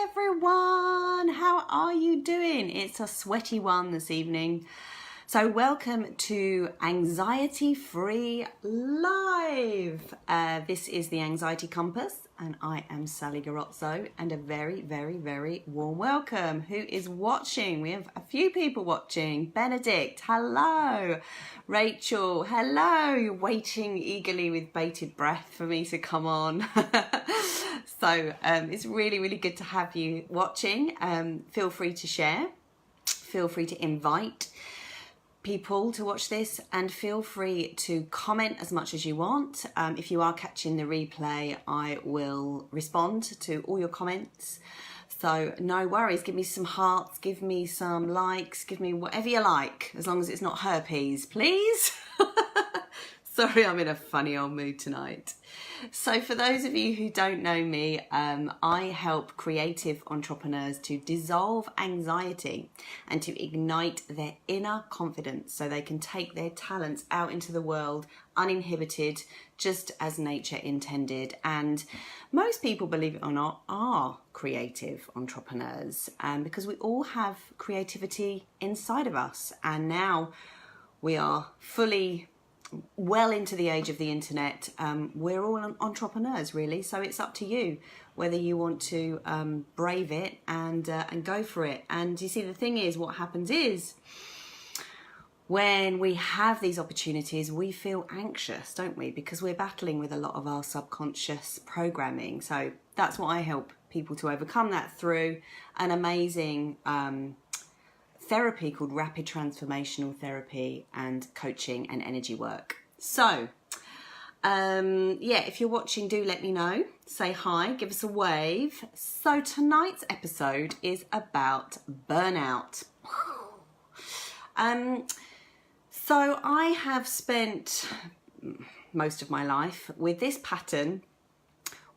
Hi everyone, how are you doing? It's a sweaty one this evening. So welcome to Anxiety Free Live. This is the Anxiety Compass and I am Sally Garozzo, and a very, very, very warm welcome. Who is watching? We have a few people watching. Benedict, hello. Rachel, hello. You're waiting eagerly with bated breath for me to come on. So it's really, really good to have you watching. Feel free to share. Feel free to invite people to watch this, and feel free to comment as much as you want. If you are catching the replay, I will respond to all your comments. So no worries, give me some hearts, give me some likes, give me whatever you like, as long as it's not herpes, please. Sorry, I'm in a funny old mood tonight. So for those of you who don't know me, I help creative entrepreneurs to dissolve anxiety and to ignite their inner confidence so they can take their talents out into the world uninhibited, just as nature intended. And most people, believe it or not, are creative entrepreneurs, because we all have creativity inside of us. And now we are fully well into the age of the internet. We're all entrepreneurs, really, so it's up to you whether you want to brave it and go for it. And you see, the thing is, what happens is, when we have these opportunities, we feel anxious, don't we? Because we're battling with a lot of our subconscious programming. So that's what I help people to overcome that through an amazing therapy called rapid transformational therapy and coaching and energy work. So yeah, if you're watching, do let me know. Say hi, give us a wave. So tonight's episode is about burnout. So I have spent most of my life with this pattern: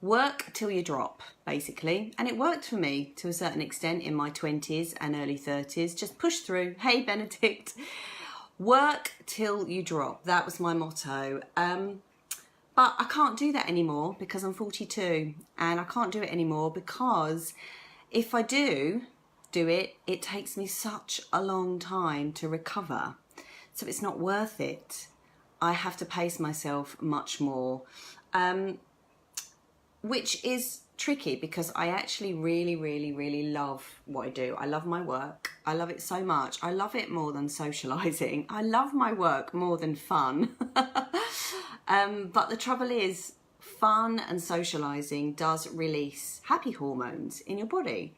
work till you drop, basically. And it worked for me to a certain extent in my 20s and early 30s. Just push through. Hey, Benedict. Work till you drop. That was my motto. But I can't do that anymore because I'm 42. And I can't do it anymore because if I do it, it takes me such a long time to recover. So it's not worth it. I have to pace myself much more. Which is tricky because I actually really, really, really love what I do. I love my work. I love it so much. I love it more than socializing. I love my work more than fun. But the trouble is, fun and socializing does release happy hormones in your body.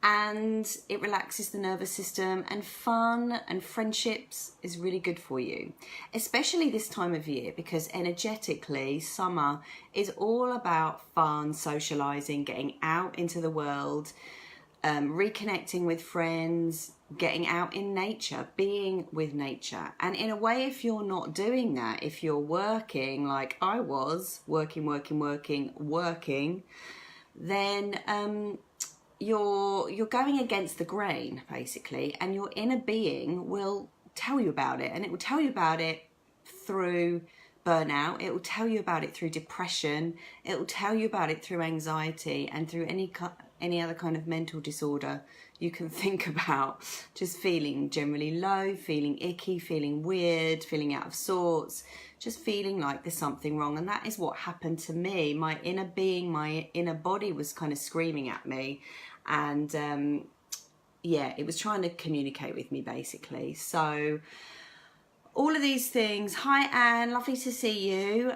And it relaxes the nervous system, and fun and friendships is really good for you, especially this time of year, because energetically summer is all about fun, socializing, getting out into the world, reconnecting with friends, getting out in nature, being with nature. And in a way, if you're not doing that, if you're working like I was, working, then you're going against the grain, basically, and your inner being will tell you about it. And it will tell you about it through burnout, it will tell you about it through depression, it will tell you about it through anxiety, and through any other kind of mental disorder you can think about. Just feeling generally low, feeling icky, feeling weird, feeling out of sorts, just feeling like there's something wrong. And that is what happened to me. My inner being, my inner body was kind of screaming at me. And yeah, it was trying to communicate with me, basically. So all of these things. Hi, Anne, lovely to see you.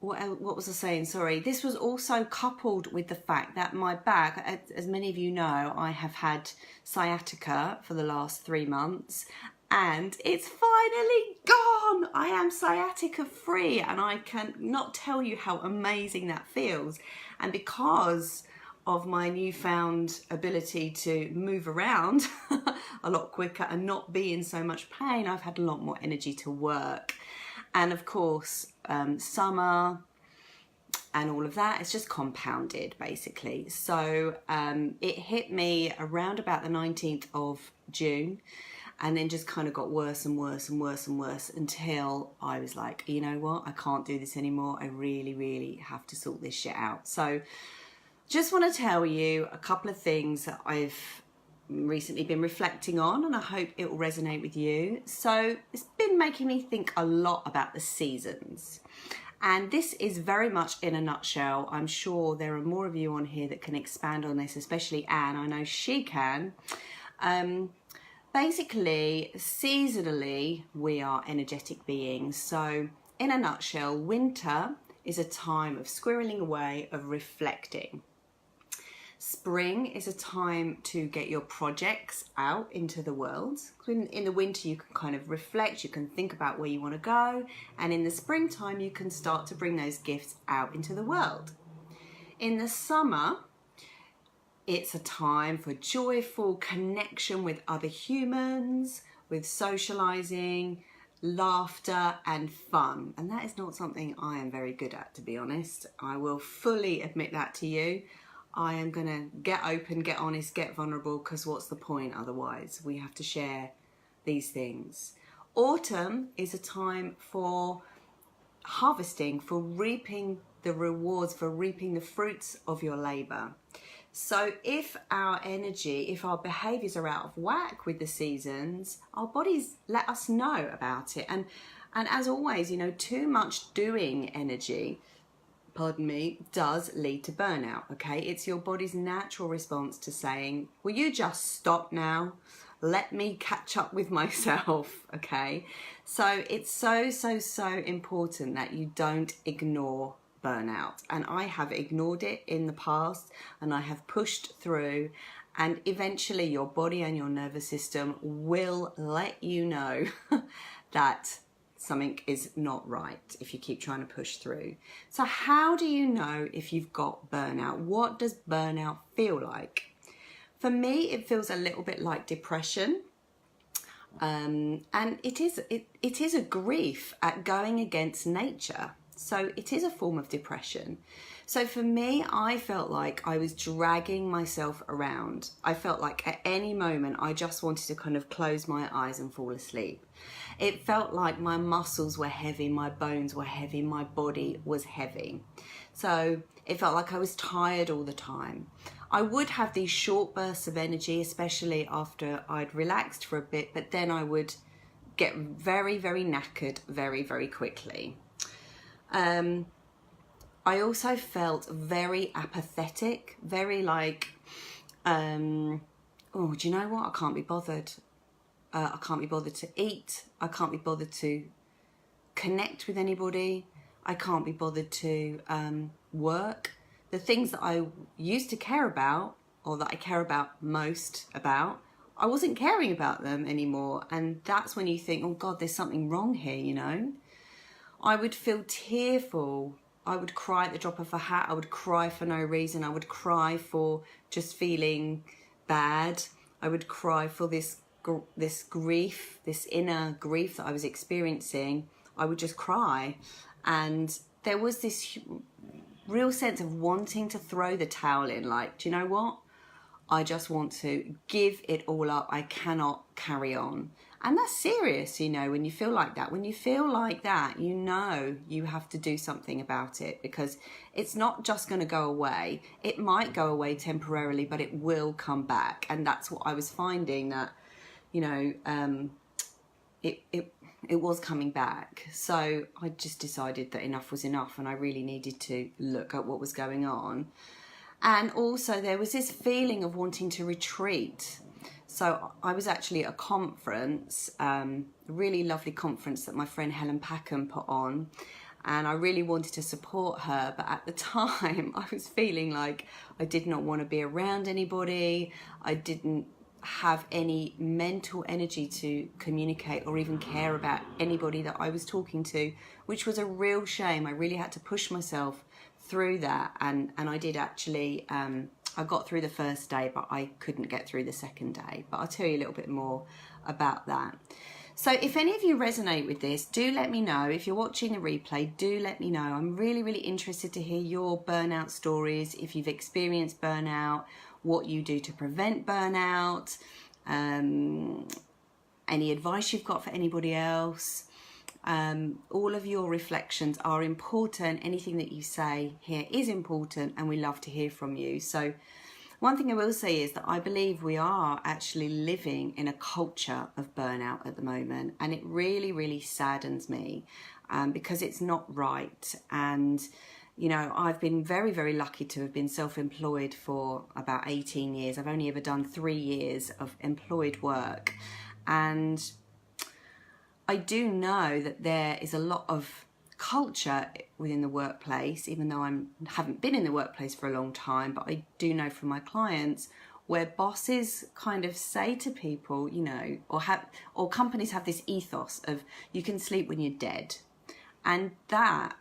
What was I saying? Sorry. This was also coupled with the fact that my back, as many of you know, I have had sciatica for the last 3 months, and it's finally gone. I am sciatica free, and I can not tell you how amazing that feels. And because of my newfound ability to move around a lot quicker and not be in so much pain, I've had a lot more energy to work. And of course, summer and all of that, it's just compounded, basically. So it hit me around about the 19th of June, and then just kind of got worse and worse and worse and worse until I was like, you know what, I can't do this anymore. I really, really have to sort this shit out. So just want to tell you a couple of things that I've recently been reflecting on, and I hope it will resonate with you. So it's been making me think a lot about the seasons. And this is very much in a nutshell. I'm sure there are more of you on here that can expand on this, especially Anne. I know she can. Basically, seasonally, we are energetic beings. So in a nutshell, winter is a time of squirreling away, of reflecting. Spring is a time to get your projects out into the world. In the winter, you can kind of reflect, you can think about where you want to go, and in the springtime, you can start to bring those gifts out into the world. In the summer, it's a time for joyful connection with other humans, with socializing, laughter and fun. And that is not something I am very good at, to be honest. I will fully admit that to you. I am going to get open, get honest, get vulnerable, because what's the point otherwise? We have to share these things. Autumn is a time for harvesting, for reaping the rewards, for reaping the fruits of your labor. So if our energy, if our behaviors are out of whack with the seasons, our bodies let us know about it. And as always, you know, too much doing energy, does lead to burnout, okay? It's your body's natural response to saying, will you just stop now? Let me catch up with myself, okay? So it's so important that you don't ignore burnout. And I have ignored it in the past, and I have pushed through, and eventually your body and your nervous system will let you know that something is not right if you keep trying to push through. So how do you know if you've got burnout? What does burnout feel like? For me, it feels a little bit like depression. And it is a grief at going against nature. So it is a form of depression. So for me, I felt like I was dragging myself around. I felt like at any moment, I just wanted to kind of close my eyes and fall asleep. It felt like my muscles were heavy, my bones were heavy, my body was heavy. So it felt like I was tired all the time. I would have these short bursts of energy, especially after I'd relaxed for a bit, but then I would get very knackered very quickly. I also felt very apathetic, very like, oh, do you know what? I can't be bothered. I can't be bothered to eat. I can't be bothered to connect with anybody. I can't be bothered to work. The things that I used to care about, or that I care about most about, I wasn't caring about them anymore. And that's when you think, oh God, there's something wrong here, you know? I would feel tearful. I would cry at the drop of a hat. I would cry for no reason. I would cry for just feeling bad. I would cry for this grief, this inner grief that I was experiencing. I would just cry. And there was this real sense of wanting to throw the towel in. Like, do you know what? I just want to give it all up. I cannot carry on. And that's serious, you know, when you feel like that. When you feel like that, you know you have to do something about it, because it's not just going to go away. It might go away temporarily, but it will come back. And that's what I was finding, that, you know, it was coming back. So I just decided that enough was enough, and I really needed to look at what was going on. And also there was this feeling of wanting to retreat. So I was actually at a conference, a really lovely conference that my friend Helen Packham put on, and I really wanted to support her, but at the time I was feeling like I did not want to be around anybody. I didn't have any mental energy to communicate or even care about anybody that I was talking to, which was a real shame. I really had to push myself through that, and I did actually. I got through the first day, but I couldn't get through the second day. But I'll tell you a little bit more about that. So if any of you resonate with this, do let me know. If you're watching the replay, do let me know. I'm really interested to hear your burnout stories. If you've experienced burnout, what you do to prevent burnout, any advice you've got for anybody else. All of your reflections are important. Anything that you say here is important, and we love to hear from you. So one thing I will say is that I believe we are actually living in a culture of burnout at the moment, and it really, really saddens me because it's not right. And you know, I've been very, very lucky to have been self-employed for about 18 years. I've only ever done 3 years of employed work, and I do know that there is a lot of culture within the workplace, even though I haven't been in the workplace for a long time, but I do know from my clients where bosses kind of say to people, you know, or companies have this ethos of you can sleep when you're dead. And that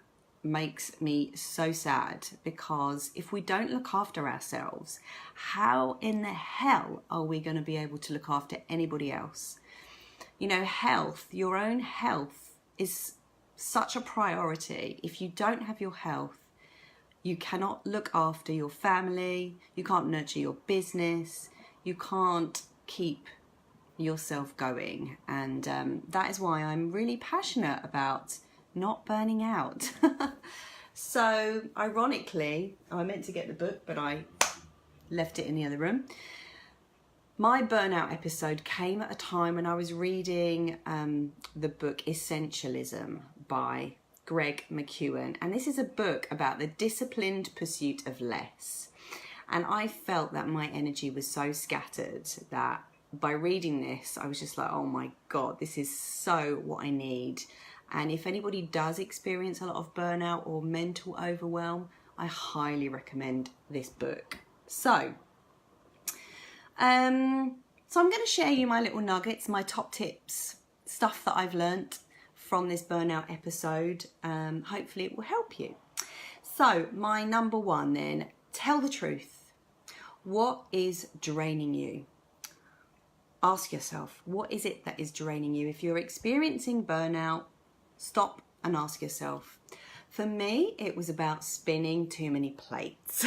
makes me so sad, because if we don't look after ourselves, how in the hell are we going to be able to look after anybody else? You know, health, your own health is such a priority. If you don't have your health, you cannot look after your family, you can't nurture your business, you can't keep yourself going. And that is why I'm really passionate about not burning out. So ironically, I meant to get the book, but I left it in the other room. My burnout episode came at a time when I was reading the book Essentialism by Greg McKeown. And this is a book about the disciplined pursuit of less. And I felt that my energy was so scattered that by reading this, I was just like, oh my God, this is so what I need. And if anybody does experience a lot of burnout or mental overwhelm, I highly recommend this book. So I'm going to share you my little nuggets, my top tips, stuff that I've learnt from this burnout episode. Hopefully it will help you. So my number one then, tell the truth. What is draining you? Ask yourself, what is it that is draining you? If you're experiencing burnout, stop and ask yourself. For me, it was about spinning too many plates.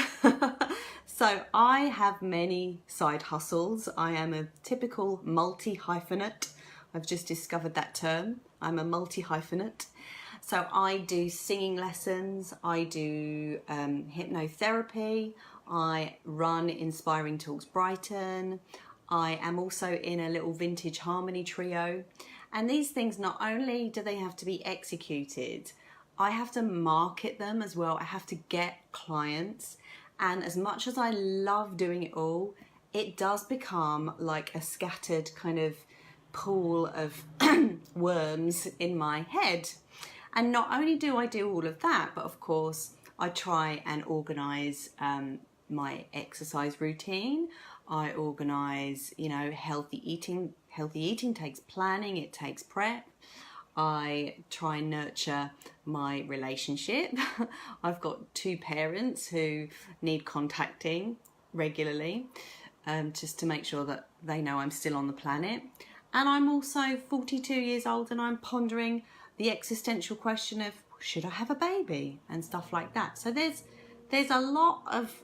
So I have many side hustles. I am a typical multi-hyphenate. I've just discovered that term. I'm a multi-hyphenate. So I do singing lessons, I do hypnotherapy, I run Inspiring Talks Brighton, I am also in a little vintage harmony trio. And these things, not only do they have to be executed, I have to market them as well. I have to get clients. And as much as I love doing it all, it does become like a scattered kind of pool of worms in my head. And not only do I do all of that, but of course I try and organise my exercise routine. I organise, you know, healthy eating. Healthy eating takes planning, it takes prep. I try and nurture my relationship. I've got 2 parents who need contacting regularly, just to make sure that they know I'm still on the planet. And I'm also 42 years old, and I'm pondering the existential question of, should I have a baby? And stuff like that. So there's a lot of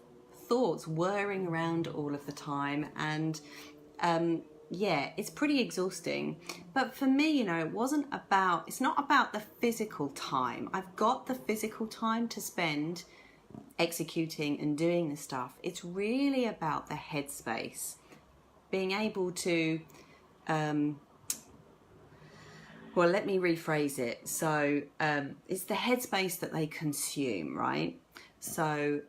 thoughts whirring around all of the time, and yeah, it's pretty exhausting. But for me, you know, it's not about the physical time. I've got the physical time to spend executing and doing the stuff. It's really about the headspace, being able to, well, let me rephrase it. So it's the headspace that they consume, right? So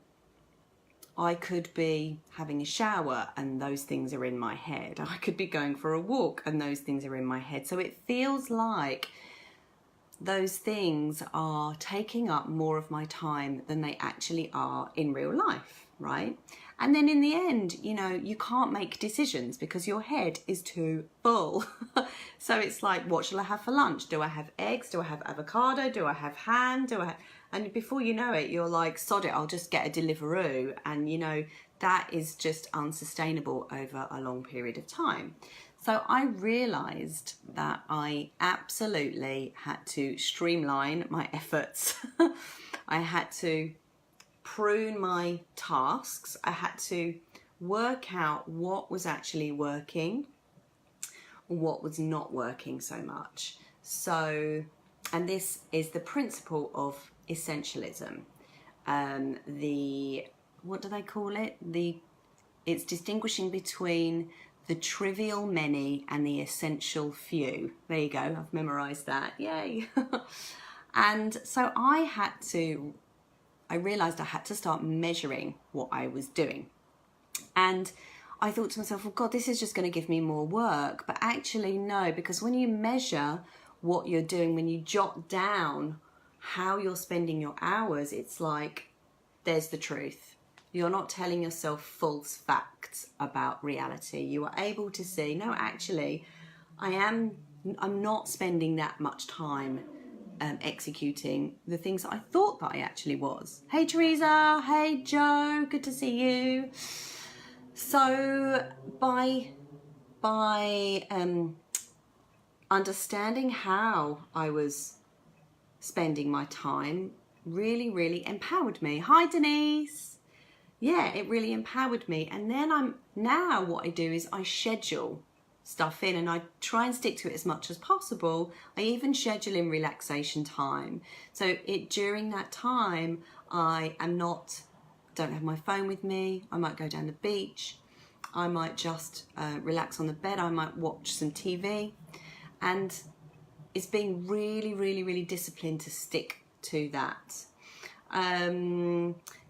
I could be having a shower and those things are in my head. I could be going for a walk and those things are in my head. So it feels like those things are taking up more of my time than they actually are in real life, right? And then in the end, you know, you can't make decisions because your head is too full. So it's like, what shall I have for lunch? Do I have eggs? Do I have avocado? Do I have ham? And before you know it, you're like, sod it, I'll just get a Deliveroo. And, you know, that is just unsustainable over a long period of time. So I realised that I absolutely had to streamline my efforts. I had to prune my tasks. I had to work out what was actually working, what was not working so much. So And this is the principle of essentialism. What do they call it? It's distinguishing between the trivial many and the essential few. There you go, I've memorized that, yay. And so I realized I had to start measuring what I was doing. And I thought to myself, well, God, this is just going to give me more work. But actually, no, because when you measure what you're doing, when you jot down how you're spending your hours, it's like, there's the truth. You're not telling yourself false facts about reality. You are able to see, no, actually, I'm not spending that much time executing the things that I thought that I actually was. Hey, Teresa. Hey, Joe. Good to see you. So by understanding how I was spending my time really empowered me. Hi, Denise. Yeah, it really empowered me. And then now what I do is I schedule stuff in, and I try and stick to it as much as possible. I even schedule in relaxation time. So during that time, I don't have my phone with me. I might go down the beach. I might just relax on the bed. I might watch some TV. And it's being really disciplined to stick to that.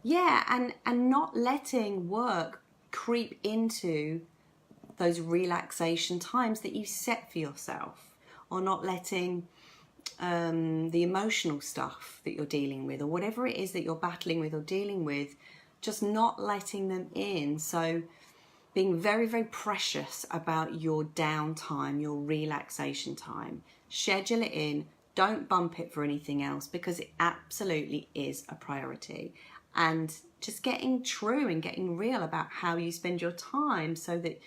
Yeah, and not letting work creep into those relaxation times that you set for yourself, or not letting the emotional stuff that you're dealing with, or whatever it is that you're battling with or dealing with, just not letting them in. So being very precious about your downtime, your relaxation time. Schedule it in. Don't bump it for anything else, because it absolutely is a priority. And just getting true and getting real about how you spend your time, so that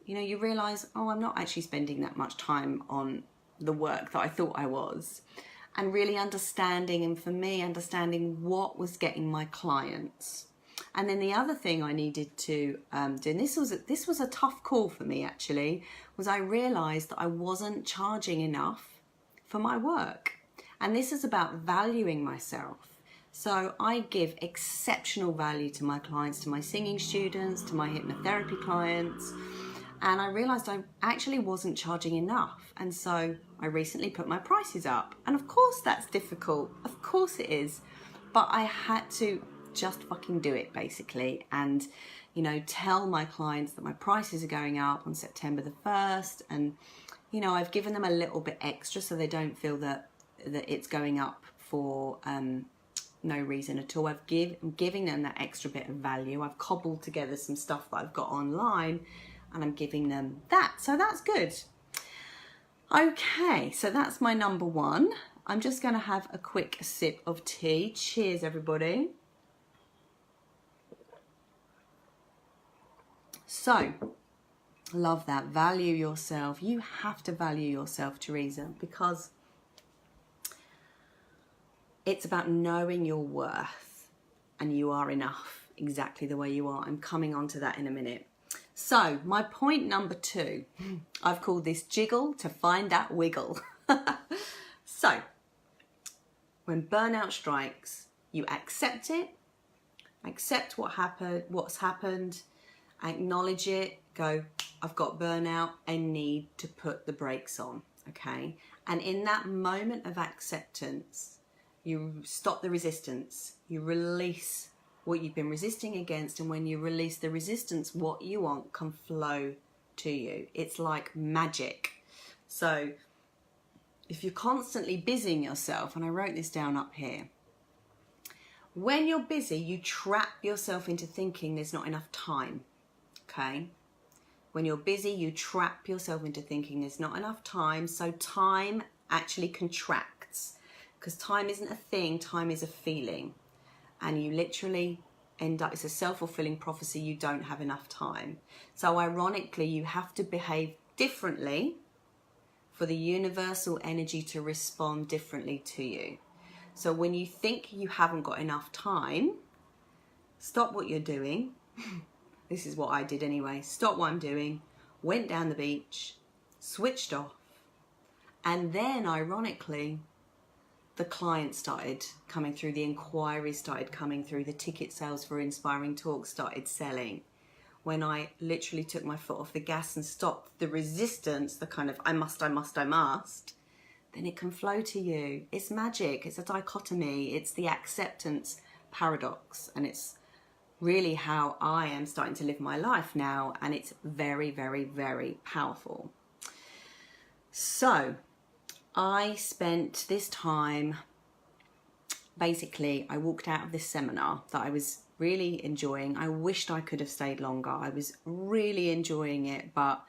you realize, oh, I'm not actually spending that much time on the work that I thought I was. And really understanding, and for me, understanding what was getting my clients. And then the other thing I needed to do, and this was a tough call for me actually, was I realized that I wasn't charging enough for my work. And this is about valuing myself. So I give exceptional value to my clients, to my singing students, to my hypnotherapy clients. And I realized I actually wasn't charging enough. And so I recently put my prices up. And of course that's difficult. Of course it is. But I had to just fucking do it, basically. And, tell my clients that my prices are going up on September the 1st. And, I've given them a little bit extra so they don't feel that it's going up for no reason at all. I'm giving them that extra bit of value. I've cobbled together some stuff that I've got online, and I'm giving them that. So that's good. Okay, so that's my number one. I'm just going to have a quick sip of tea. Cheers, everybody. So, love that. Value yourself. You have to value yourself, Teresa, because it's about knowing your worth, and you are enough exactly the way you are. I'm coming on to that in a minute. So my point number 2, I've called this jiggle to find that wiggle. So when burnout strikes, you accept it, accept what's happened, acknowledge it, go, I've got burnout, I need to put the brakes on, okay? And in that moment of acceptance, you stop the resistance, you release what you've been resisting against, and when you release the resistance, what you want can flow to you. It's like magic. So if you're constantly busying yourself, and I wrote this down up here, when you're busy, you trap yourself into thinking there's not enough time, okay? When you're busy, you trap yourself into thinking there's not enough time, so time actually contracts, because time isn't a thing, time is a feeling. And you literally end up, it's a self-fulfilling prophecy, you don't have enough time. So ironically, you have to behave differently for the universal energy to respond differently to you. So when you think you haven't got enough time, stop what you're doing. This is what I did anyway. Stop what I'm doing, went down the beach, switched off, and then ironically the clients started coming through, the inquiries started coming through, the ticket sales for Inspiring Talks started selling, when I literally took my foot off the gas and stopped the resistance, the kind of I must, then it can flow to you. It's magic. It's a dichotomy. It's the acceptance paradox. And it's really how I am starting to live my life now. And it's very, very, very powerful. So I spent this time, basically, I walked out of this seminar that I was really enjoying. I wished I could have stayed longer. I was really enjoying it, but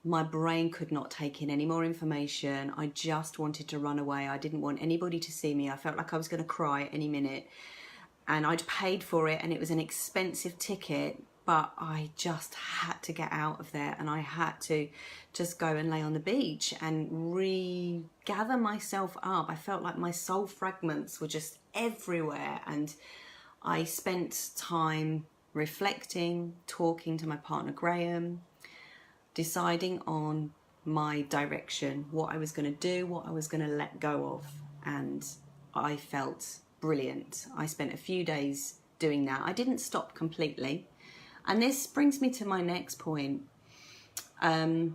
my brain could not take in any more information. I just wanted to run away. I didn't want anybody to see me. I felt like I was going to cry at any minute. And I'd paid for it, and it was an expensive ticket, but I just had to get out of there, and I had to just go and lay on the beach and regather myself up. I felt like my soul fragments were just everywhere, and I spent time reflecting, talking to my partner Graham, deciding on my direction, what I was going to do, what I was going to let go of, and I felt brilliant. I spent a few days doing that. I didn't stop completely, and this brings me to my next point. For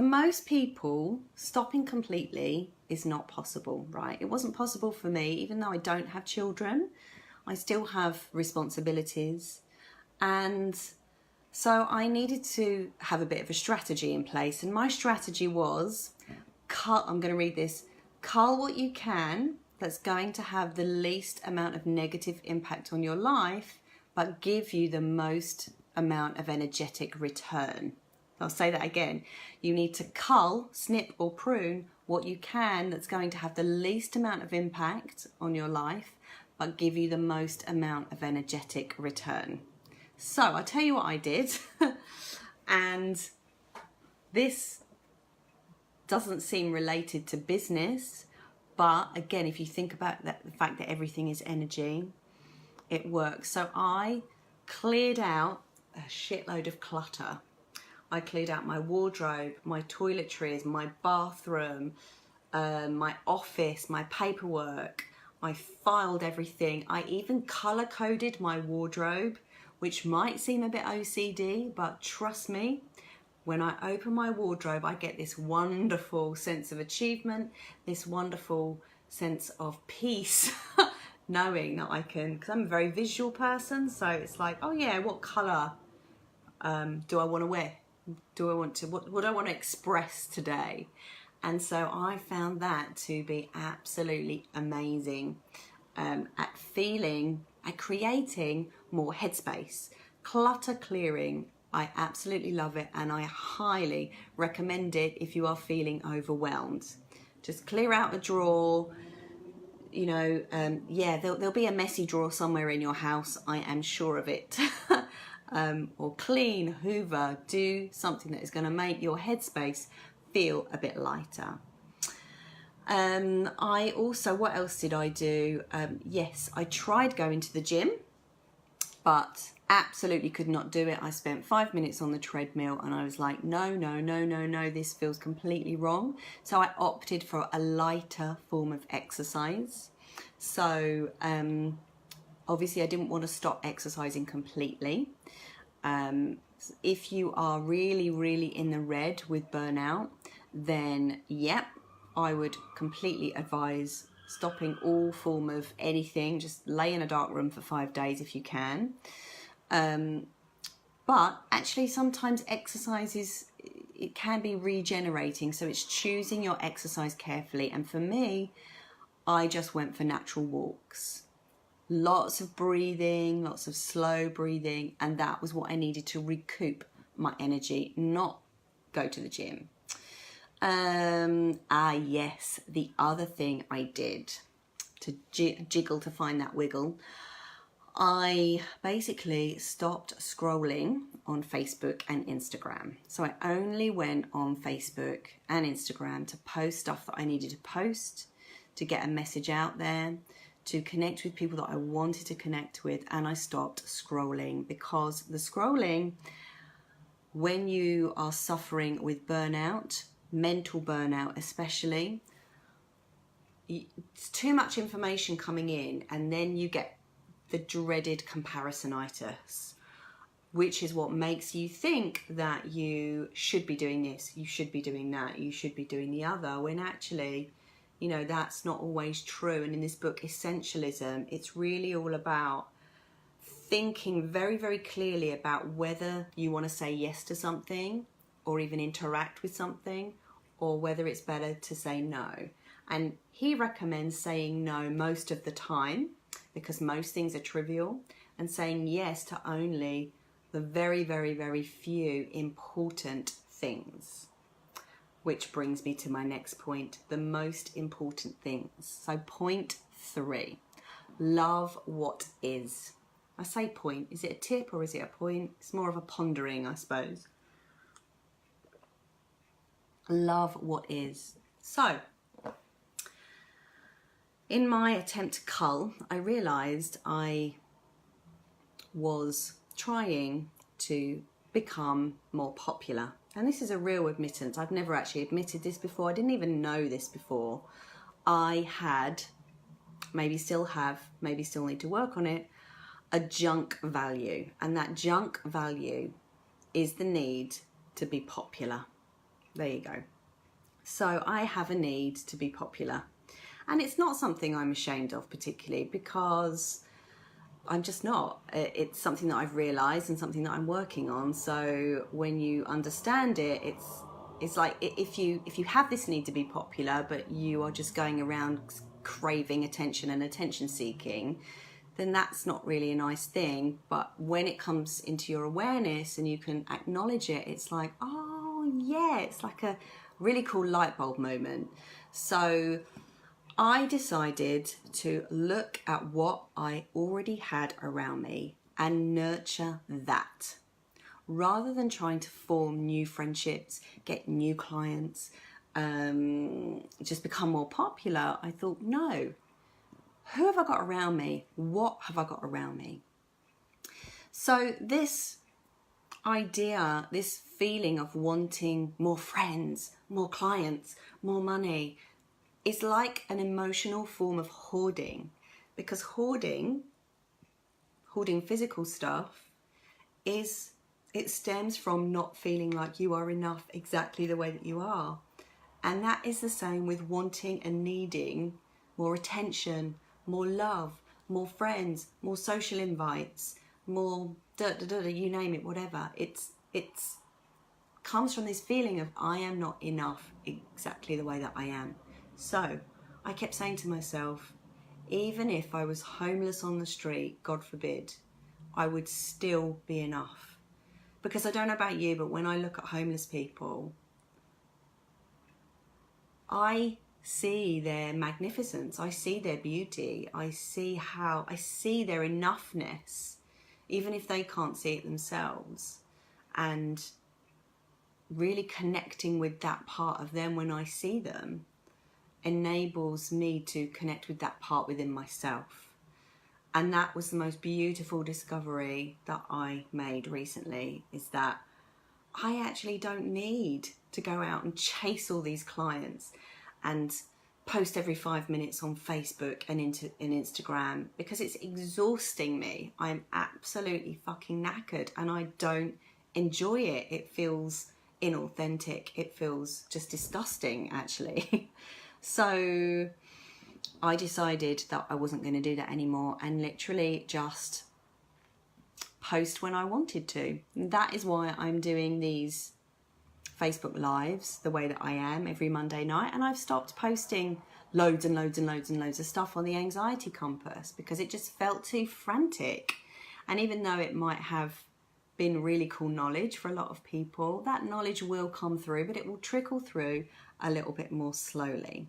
most people, stopping completely is not possible, right? It wasn't possible for me, even though I don't have children. I still have responsibilities. And so I needed to have a bit of a strategy in place. And my strategy was, I'm going to read this, cull what you can that's going to have the least amount of negative impact on your life, but give you the most amount of energetic return. I'll say that again. You need to cull, snip or prune what you can that's going to have the least amount of impact on your life, but give you the most amount of energetic return. So I'll tell you what I did. And this doesn't seem related to business, but again, if you think about that, the fact that everything is energy, it works. So I cleared out a shitload of clutter. I cleared out my wardrobe, my toiletries, my bathroom, my office, my paperwork. I filed everything. I even color coded my wardrobe, which might seem a bit OCD, but trust me, when I open my wardrobe, I get this wonderful sense of achievement, this wonderful sense of peace, knowing that I can, because I'm a very visual person, so it's like, oh yeah, what color do I want to wear? What do I want to express today? And so I found that to be absolutely amazing at creating more headspace. Clutter clearing, I absolutely love it, and I highly recommend it if you are feeling overwhelmed. Just clear out a drawer, you know, yeah, there'll be a messy drawer somewhere in your house, I am sure of it. Or clean, hoover, do something that is going to make your headspace feel a bit lighter. I also, what else did I do? Yes, I tried going to the gym, but absolutely could not do it. I spent 5 minutes on the treadmill and I was like, no, this feels completely wrong. So I opted for a lighter form of exercise. So obviously I didn't want to stop exercising completely. If you are really, really in the red with burnout, then yep, I would completely advise stopping all form of anything. Just lay in a dark room for 5 days if you can. But actually sometimes exercise it can be regenerating, so it's choosing your exercise carefully. And for me, I just went for natural walks. Lots of breathing, lots of slow breathing, and that was what I needed to recoup my energy, not go to the gym. Yes, the other thing I did to jiggle to find that wiggle, I basically stopped scrolling on Facebook and Instagram. So I only went on Facebook and Instagram to post stuff that I needed to post, to get a message out there, to connect with people that I wanted to connect with, and I stopped scrolling, because the scrolling, when you are suffering with burnout, mental burnout especially, it's too much information coming in, and then you get the dreaded comparisonitis, which is what makes you think that you should be doing this, you should be doing that, you should be doing the other, when actually, you know, that's not always true. And in this book, Essentialism, it's really all about thinking very, very clearly about whether you want to say yes to something or even interact with something, or whether it's better to say no. And he recommends saying no most of the time, because most things are trivial, and saying yes to only the very, very, very few important things. Which brings me to my next point, the most important things. So point 3, love what is. I say point, is it a tip or is it a point? It's more of a pondering, I suppose. Love what is. So, in my attempt to cull, I realised I was trying to become more popular. And this is a real admittance. I've never actually admitted this before. I didn't even know this before. I had, maybe still have, maybe still need to work on it, a junk value. And that junk value is the need to be popular. There you go. So I have a need to be popular. And it's not something I'm ashamed of particularly, because I'm just not. It's something that I've realised and something that I'm working on. So when you understand it, it's like if you have this need to be popular, but you are just going around craving attention and attention seeking, then that's not really a nice thing. But when it comes into your awareness and you can acknowledge it, it's like, oh yeah, it's like a really cool light bulb moment. So I decided to look at what I already had around me and nurture that. Rather than trying to form new friendships, get new clients, just become more popular, I thought, no. Who have I got around me? What have I got around me? So this idea, this feeling of wanting more friends, more clients, more money, is like an emotional form of hoarding, because hoarding physical stuff it stems from not feeling like you are enough exactly the way that you are. And that is the same with wanting and needing more attention, more love, more friends, more social invites, more you name it, whatever. It's comes from this feeling of I am not enough exactly the way that I am. So I kept saying to myself, even if I was homeless on the street, God forbid, I would still be enough. Because I don't know about you, but when I look at homeless people, I see their magnificence, I see their beauty, I see their enoughness, even if they can't see it themselves. And really connecting with that part of them when I see them enables me to connect with that part within myself. And that was the most beautiful discovery that I made recently, is that I actually don't need to go out and chase all these clients and post every 5 minutes on Facebook and Instagram, because it's exhausting me. I'm absolutely fucking knackered and I don't enjoy it. It feels inauthentic. It feels just disgusting, actually. So I decided that I wasn't going to do that anymore and literally just post when I wanted to. And that is why I'm doing these Facebook Lives the way that I am every Monday night. And I've stopped posting loads and loads and loads and loads of stuff on the Anxiety Compass, because it just felt too frantic. And even though it might have been really cool knowledge for a lot of people, that knowledge will come through, but it will trickle through a little bit more slowly.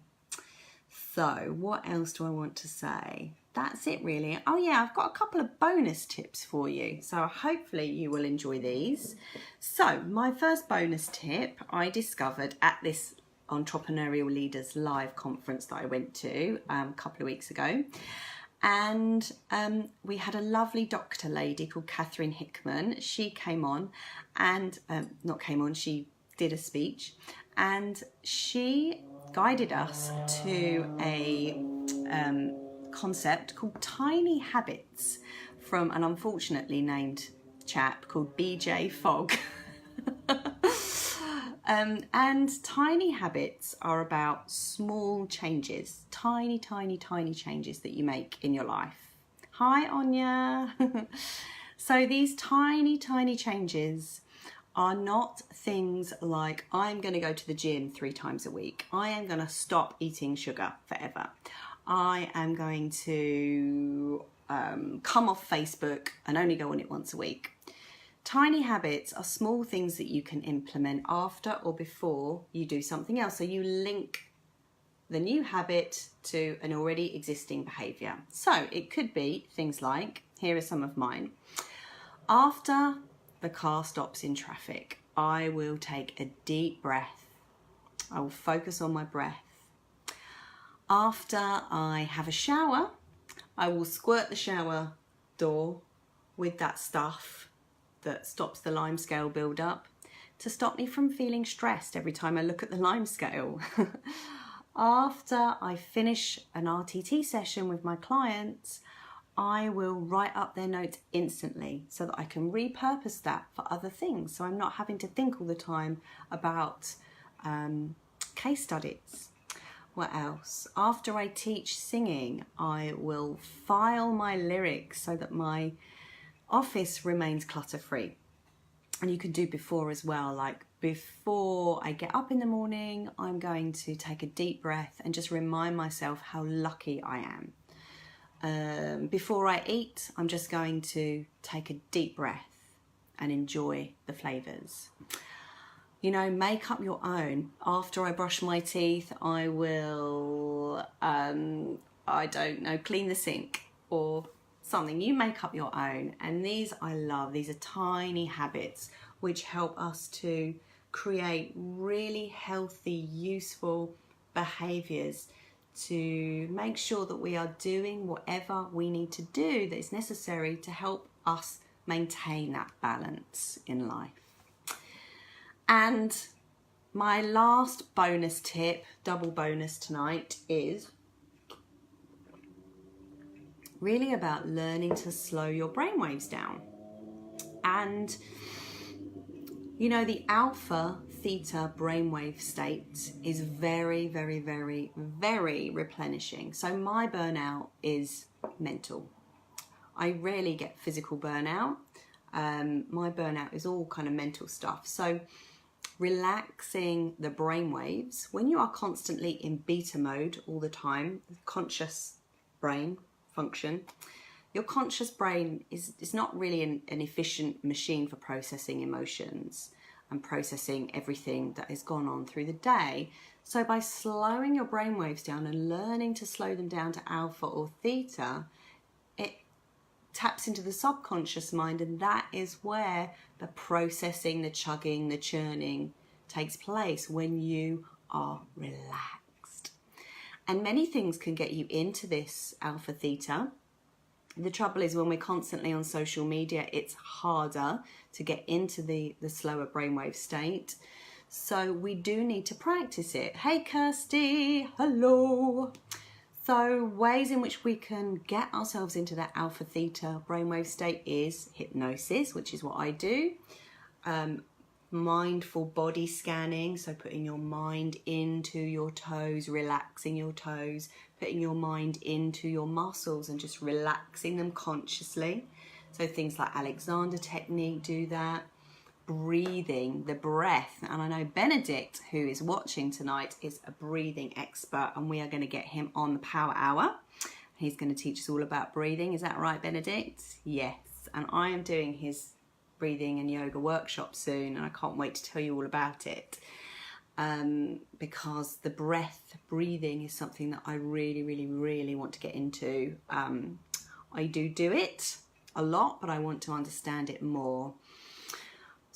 So what else do I want to say? That's it really. Oh yeah, I've got a couple of bonus tips for you. So hopefully you will enjoy these. So my first bonus tip I discovered at this Entrepreneurial Leaders Live conference that I went to a couple of weeks ago. And we had a lovely doctor lady called Catherine Hickman. She came on and, she did a speech, and she guided us to a concept called tiny habits from an unfortunately named chap called BJ Fogg. And tiny habits are about small changes, tiny changes that you make in your life. Hi, Anya. So these tiny changes are not things like I'm going to go to the gym 3 times a week. I am going to stop eating sugar forever. I am going to come off Facebook and only go on it once a week. Tiny habits are small things that you can implement after or before you do something else. So you link the new habit to an already existing behaviour. So it could be things like, here are some of mine. After the car stops in traffic, I will take a deep breath. I will focus on my breath. After I have a shower, I will squirt the shower door with that stuff that stops the lime scale build up to stop me from feeling stressed every time I look at the lime scale. After I finish an RTT session with my clients, I will write up their notes instantly so that I can repurpose that for other things. So I'm not having to think all the time about case studies. What else? After I teach singing, I will file my lyrics so that my office remains clutter-free. And you can do before as well, like before I get up in the morning, I'm going to take a deep breath and just remind myself how lucky I am. Before I eat, I'm just going to take a deep breath and enjoy the flavours. You know, make up your own. After I brush my teeth, I will, I don't know, clean the sink or something. You make up your own. And these I love. These are tiny habits which help us to create really healthy, useful behaviours to make sure that we are doing whatever we need to do that is necessary to help us maintain that balance in life. And my last bonus tip, double bonus tonight, is really about learning to slow your brainwaves down. And you know, the alpha theta brainwave state is very replenishing. So my burnout is mental. I rarely get physical burnout. My burnout is all kind of mental stuff. So relaxing the brainwaves, when you are constantly in beta mode all the time, conscious brain function, your conscious brain is not really an efficient machine for processing emotions and processing everything that has gone on through the day. So by slowing your brainwaves down and learning to slow them down to alpha or theta, it taps into the subconscious mind, and that is where the processing, the chugging, the churning takes place when you are relaxed. And many things can get you into this alpha theta. The trouble is when we're constantly on social media, it's harder to get into the slower brainwave state. So we do need to practice it. Hey Kirsty, hello. So ways in which we can get ourselves into that alpha theta brainwave state is hypnosis, which is what I do. Mindful body scanning, so putting your mind into your toes, relaxing your toes, putting your mind into your muscles and just relaxing them consciously. So things like Alexander technique do that. Breathing, the breath, and I know Benedict, who is watching tonight, is a breathing expert, and we are going to get him on the Power Hour. He's going to teach us all about breathing. Is that right, Benedict? Yes. And I am doing his breathing and yoga workshop soon, and I can't wait to tell you all about it, because the breathing is something that I really want to get into. I do it a lot, but I want to understand it more.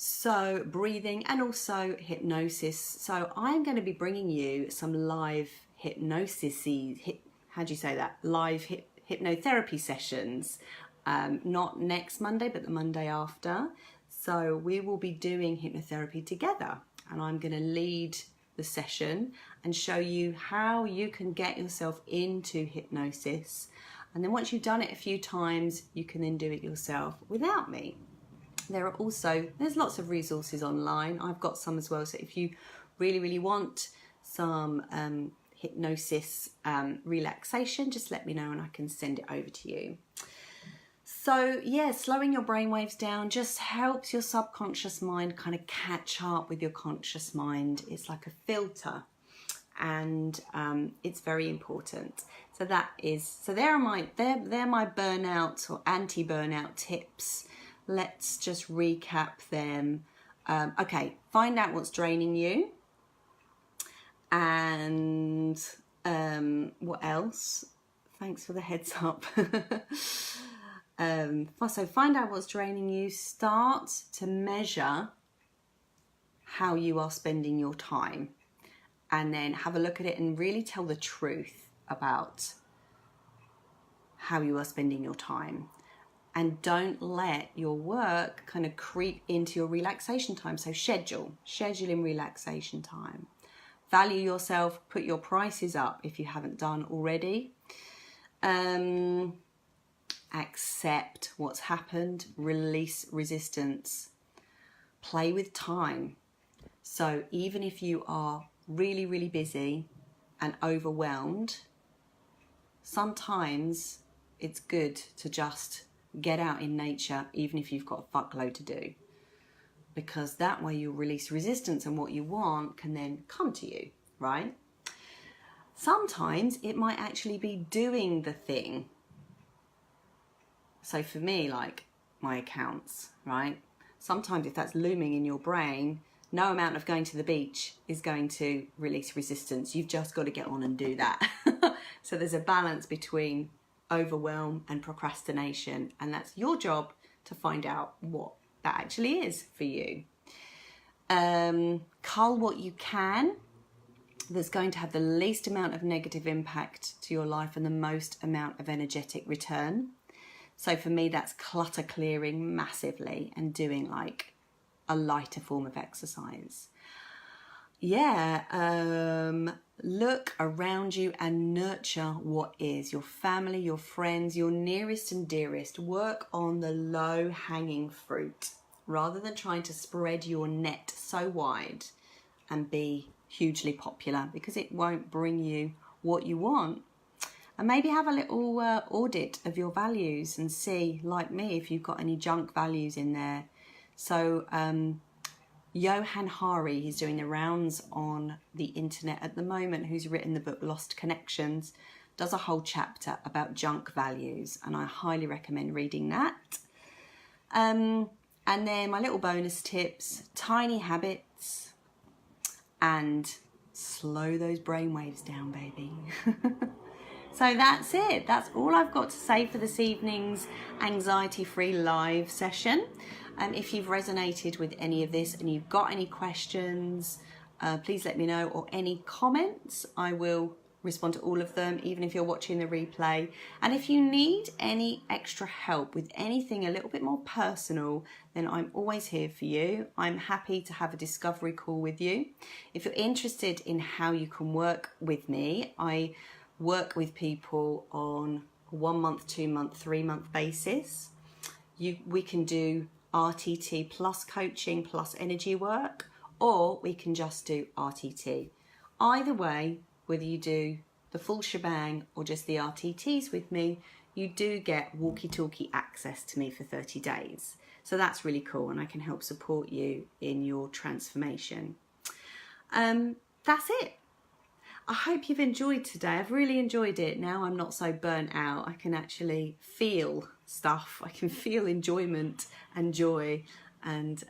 So breathing and also hypnosis. So I'm going to be bringing you some live hypnosis, how do you say that? Live hypnotherapy sessions. Not next Monday, but the Monday after. So we will be doing hypnotherapy together, and I'm going to lead the session and show you how you can get yourself into hypnosis. And then once you've done it a few times, you can then do it yourself without me. There's lots of resources online. I've got some as well. So if you really want some hypnosis relaxation, just let me know and I can send it over to you. So yeah, slowing your brainwaves down just helps your subconscious mind kind of catch up with your conscious mind. It's like a filter, and it's very important. So they're my burnout or anti-burnout tips. Let's just recap them. Okay, find out what's draining you, and what else? Thanks for the heads up. So find out what's draining you. Start to measure how you are spending your time, and then have a look at it and really tell the truth about how you are spending your time. And don't let your work kind of creep into your relaxation time. So schedule in relaxation time. Value yourself, put your prices up if you haven't done already. Accept what's happened, release resistance, play with time. So even if you are really busy and overwhelmed, sometimes it's good to just get out in nature, even if you've got a fuckload to do, because that way you'll release resistance and what you want can then come to you, right? Sometimes it might actually be doing the thing. So for me, like my accounts, right? Sometimes if that's looming in your brain, no amount of going to the beach is going to release resistance. You've just got to get on and do that. So there's a balance between overwhelm and procrastination, and that's your job to find out what that actually is for you. Cull what you can that's going to have the least amount of negative impact to your life and the most amount of energetic return. So for me, that's clutter clearing massively and doing like a lighter form of exercise. Look around you and nurture what is. Your family, your friends, your nearest and dearest. Work on the low-hanging fruit rather than trying to spread your net so wide and be hugely popular, because it won't bring you what you want. And maybe have a little audit of your values and see, like me, if you've got any junk values in there. So Johan Hari, he's doing the rounds on the internet at the moment, who's written the book Lost Connections, does a whole chapter about junk values, and I highly recommend reading that. And then my little bonus tips: tiny habits and slow those brainwaves down, baby. So that's it. That's all I've got to say for this evening's anxiety-free live session. If you've resonated with any of this and you've got any questions, please let me know, or any comments. I will respond to all of them, even if you're watching the replay. And if you need any extra help with anything a little bit more personal, then I'm always here for you. I'm happy to have a discovery call with you. If you're interested in how you can work with me, I work with people on a 1 month, 2 month, 3 month basis. We can do RTT plus coaching plus energy work, or we can just do RTT. Either way, whether you do the full shebang or just the RTTs with me, you do get walkie-talkie access to me for 30 days. So that's really cool, and I can help support you in your transformation. That's it. I hope you've enjoyed today. I've really enjoyed it. Now I'm not so burnt out. I can actually feel stuff. I can feel enjoyment and joy. And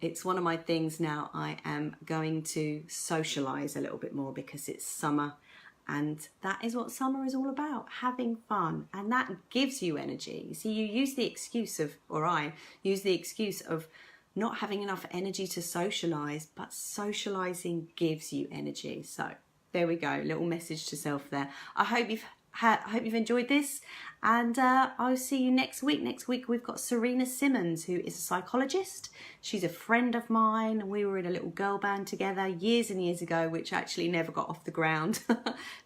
it's one of my things now. I am going to socialise a little bit more because it's summer. And that is what summer is all about, having fun. And that gives you energy. You see, you use the excuse of, or I use the excuse of, not having enough energy to socialise, but socialising gives you energy. So there we go, little message to self there. I hope you've enjoyed this, And I'll see you next week. Next week we've got Serena Simmons, who is a psychologist. She's a friend of mine. We were in a little girl band together years and years ago, which actually never got off the ground.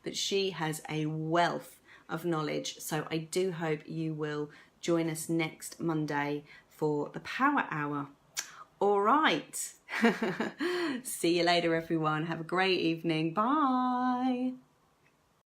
But she has a wealth of knowledge. So I do hope you will join us next Monday for the Power Hour. All right. See you later, everyone. Have a great evening. Bye.